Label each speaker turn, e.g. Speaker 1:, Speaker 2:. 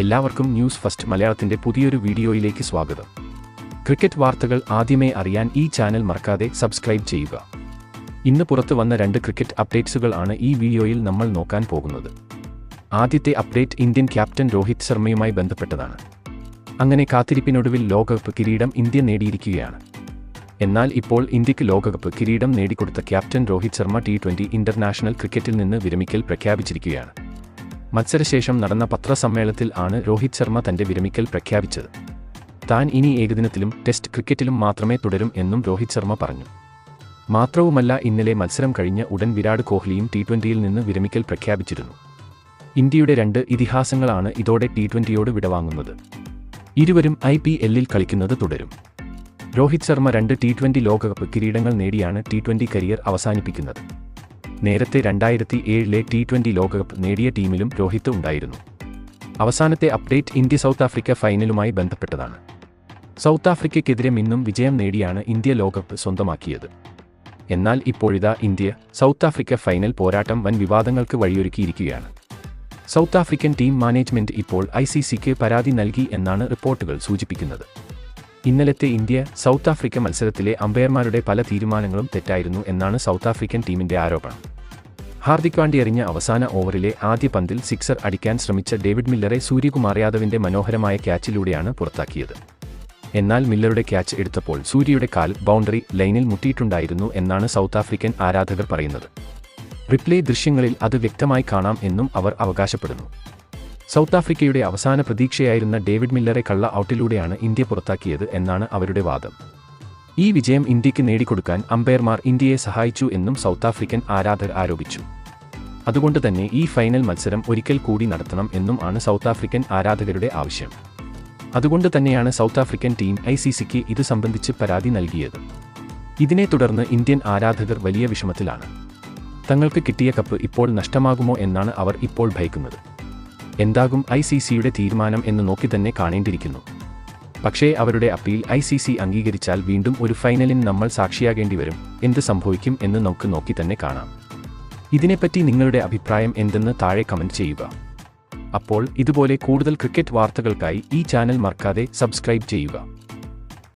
Speaker 1: എല്ലാവർക്കും news first മലയാളത്തിന്റെ പുതിയൊരു വീഡിയോയിലേക്ക് സ്വാഗതം. ക്രിക്കറ്റ് വാർത്തകൾ ആദ്യമേ അറിയാൻ ഈ ചാനൽ മറക്കാതെ സബ്സ്ക്രൈബ് ചെയ്യുക. ഇന്ന് പുറത്തു വന്ന 2 ക്രിക്കറ്റ് അപ്ഡേറ്റ്സുകൾ ആണ് ഈ വീഡിയോയിൽ നമ്മൾ നോക്കാൻ പോകുന്നത്. ആദ്യത്തെ അപ്ഡേറ്റ് ഇന്ത്യൻ ക്യാപ്റ്റൻ രോഹിത് ശർമ്മയുമായി ബന്ധപ്പെട്ടതാണ്. അങ്ങനെ കാത്തിരിപ്പിനൊടുവിൽ ലോകകപ്പ് കിരീടം ഇന്ത്യ നേടിയിരിക്കുകയാണ്. എന്നാൽ ഇപ്പോൾ ഇന്ത്യക്ക് ലോകകപ്പ് കിരീടം നേടിക്കൊടുത്ത captain Rohit Sharma T20 international ക്രിക്കറ്റിൽ നിന്ന് വിരമിക്കൽ പ്രഖ്യാപിച്ചിരിക്കുകയാണ്. മത്സരശേഷം നടന്ന പത്രസമ്മേളനത്തിൽ ആണ് രോഹിത് ശർമ്മ തന്റെ വിരമിക്കൽ പ്രഖ്യാപിച്ചത്. താൻ ഇനി ഏകദിനത്തിലും ടെസ്റ്റ് ക്രിക്കറ്റിലും മാത്രമേ തുടരും എന്നും രോഹിത് ശർമ്മ പറഞ്ഞു. മാത്രവുമല്ല, ഇന്നലെ മത്സരം കഴിഞ്ഞ ഉടൻ വിരാട് കോഹ്ലിയും T20യിൽ നിന്ന് വിരമിക്കൽ പ്രഖ്യാപിച്ചിരുന്നു. ഇന്ത്യയുടെ 2 ഇതിഹാസങ്ങളാണ് ഇതോടെ T20യോട് വിടവാങ്ങുന്നത്. ഇരുവരും IPLൽ കളിക്കുന്നത് തുടരും. രോഹിത് ശർമ്മ 2 T20 ലോകകപ്പ് കിരീടങ്ങൾ നേടിയാണ് T20 കരിയർ അവസാനിപ്പിക്കുന്നത്. നേരത്തെ 2007 T20 ലോകകപ്പ് നേടിയ ടീമിലും രോഹിത് ഉണ്ടായിരുന്നു. അവസാനത്തെ അപ്ഡേറ്റ് ഇന്ത്യ സൗത്ത് ആഫ്രിക്ക ഫൈനലുമായി ബന്ധപ്പെട്ടതാണ്. സൗത്ത് ആഫ്രിക്കയ്ക്കെതിരെ മിന്നും വിജയം നേടിയാണ് ഇന്ത്യ ലോകകപ്പ് സ്വന്തമാക്കിയത്. എന്നാൽ ഇപ്പോഴിതാ ഇന്ത്യ സൗത്ത് ആഫ്രിക്ക ഫൈനൽ പോരാട്ടം വൻ വിവാദങ്ങൾക്ക് വഴിയൊരുക്കിയിരിക്കുകയാണ്. സൗത്ത് ആഫ്രിക്കൻ ടീം മാനേജ്മെന്റ് ഇപ്പോൾ ICCക്ക് പരാതി നൽകി എന്നാണ് റിപ്പോർട്ടുകൾ സൂചിപ്പിക്കുന്നത്. ഇന്നലത്തെ ഇന്ത്യ സൗത്ത് ആഫ്രിക്ക മത്സരത്തിലെ അമ്പയർമാരുടെ പല തീരുമാനങ്ങളും തെറ്റായിരുന്നു എന്നാണ് സൗത്ത് ആഫ്രിക്കൻ ടീമിന്റെ ആരോപണം. ഹാർദിക് പാണ്ഡ്യ എറിഞ്ഞ അവസാന ഓവറിലെ ആദ്യ പന്തിൽ സിക്സർ അടിക്കാൻ ശ്രമിച്ച ഡേവിഡ് മില്ലറെ സൂര്യകുമാർ യാദവിന്റെ മനോഹരമായ ക്യാച്ചിലൂടെയാണ് പുറത്താക്കിയത്. എന്നാൽ മില്ലറുടെ ക്യാച്ച് എടുത്തപ്പോൾ സൂര്യയുടെ കാൽ ബൗണ്ടറി ലൈനിൽ മുട്ടിയിട്ടുണ്ടായിരുന്നു എന്നാണ് സൗത്ത് ആഫ്രിക്കൻ ആരാധകർ പറയുന്നത്. റിപ്ലേ ദൃശ്യങ്ങളിൽ അത് വ്യക്തമായി കാണാം എന്നും അവർ അവകാശപ്പെടുന്നു. സൗത്ത് ആഫ്രിക്കയുടെ അവസാന പ്രതീക്ഷയായിരുന്ന ഡേവിഡ് മില്ലറെ കള്ള ഔട്ടിലൂടെയാണ് ഇന്ത്യ പുറത്താക്കിയത് എന്നാണ് അവരുടെ വാദം. ഈ വിജയം ഇന്ത്യക്ക് നേടിക്കൊടുക്കാൻ അമ്പയർമാർ ഇന്ത്യയെ സഹായിച്ചു എന്നും സൗത്ത് ആഫ്രിക്കൻ ആരാധകർ ആരോപിച്ചു. അതുകൊണ്ട് തന്നെ ഈ ഫൈനൽ മത്സരം ഒരിക്കൽ കൂടി നടത്തണം എന്നും ആണ് സൗത്ത് ആഫ്രിക്കൻ ആരാധകരുടെ ആവശ്യം. അതുകൊണ്ട് തന്നെയാണ് സൗത്ത് ആഫ്രിക്കൻ ടീം ICCക്ക് ഇത് സംബന്ധിച്ച് പരാതി നൽകിയത്. ഇതിനെ തുടർന്ന് ഇന്ത്യൻ ആരാധകർ വലിയ വിഷമത്തിലാണ്. തങ്ങൾക്ക് കിട്ടിയ കപ്പ് ഇപ്പോൾ നഷ്ടമാകുമോ എന്നാണ് അവർ ഇപ്പോൾ ഭയക്കുന്നത്. എന്താകും ICCയുടെ തീരുമാനം എന്ന് നോക്കി തന്നെ കാണേണ്ടിയിരിക്കുന്നു. പക്ഷേ അവരുടെ അപ്പീൽ ICC അംഗീകരിച്ചാൽ വീണ്ടും ഒരു ഫൈനലിന് നമ്മൾ സാക്ഷിയാകേണ്ടി വരും. എന്ത് സംഭവിക്കും എന്ന് നമുക്ക് നോക്കി തന്നെ കാണാം. ഇതിനെപ്പറ്റി നിങ്ങളുടെ അഭിപ്രായം എന്തെന്ന് താഴെ കമന്റ് ചെയ്യുക. അപ്പോൾ ഇതുപോലെ കൂടുതൽ ക്രിക്കറ്റ് വാർത്തകൾക്കായി ഈ ചാനൽ മറക്കാതെ സബ്സ്ക്രൈബ് ചെയ്യുക.